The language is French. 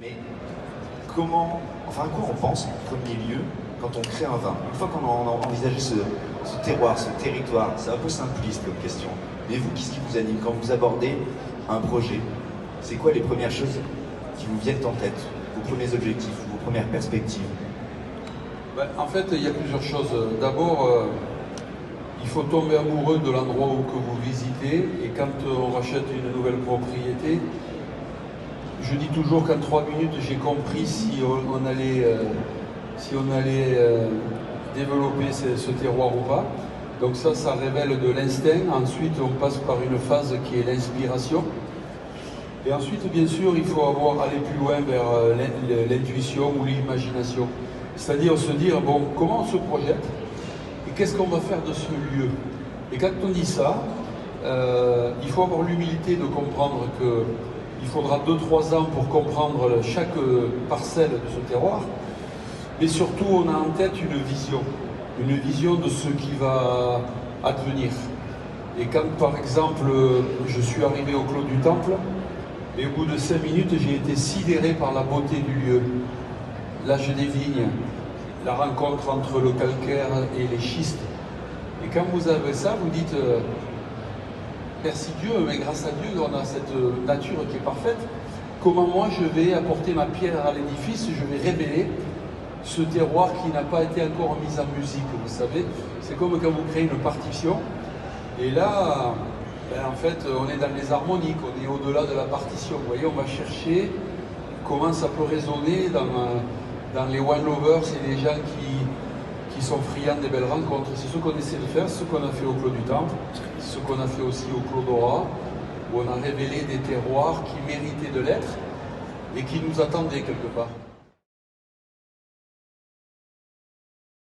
Mais comment, enfin à quoi on pense en premier lieu quand on crée un vin? Une fois qu'on a envisagé ce terroir, ce territoire, c'est un peu simpliste comme question. Mais vous, qu'est-ce qui vous anime quand vous abordez un projet? C'est quoi les premières choses qui vous viennent en tête? Vos premiers objectifs, vos premières perspectives? En fait, il y a plusieurs choses. D'abord, il faut tomber amoureux de l'endroit que vous visitez. Et quand on rachète une nouvelle propriété, je dis toujours qu'en 3 minutes, j'ai compris si on allait développer ce terroir ou pas. Donc ça révèle de l'instinct. Ensuite, on passe par une phase qui est l'inspiration. Et ensuite, bien sûr, il faut aller plus loin vers l'intuition ou l'imagination. C'est-à-dire se dire, bon, comment on se projette et qu'est-ce qu'on va faire de ce lieu? Et quand on dit ça, il faut avoir l'humilité de comprendre qu'il faudra 2-3 ans pour comprendre chaque parcelle de ce terroir. Mais surtout, on a en tête une vision de ce qui va advenir. Et quand, par exemple, je suis arrivé au Clos du Temple, et au bout de 5 minutes, j'ai été sidéré par la beauté du lieu. L'âge des vignes, la rencontre entre le calcaire et les schistes. Et quand vous avez ça, vous dites merci Dieu, mais grâce à Dieu, on a cette nature qui est parfaite. Comment moi je vais apporter ma pierre à l'édifice, je vais révéler ce terroir qui n'a pas été encore mis en musique, vous savez. C'est comme quand vous créez une partition. Et là, en fait, on est dans les harmoniques, on est au-delà de la partition. Vous voyez, on va chercher comment ça peut résonner dans les wine lovers et les gens qui sont friands des belles rencontres. C'est ce qu'on essaie de faire, ce qu'on a fait au Clos du Temple, ce qu'on a fait aussi au Clos d'Ora, où on a révélé des terroirs qui méritaient de l'être et qui nous attendaient quelque part.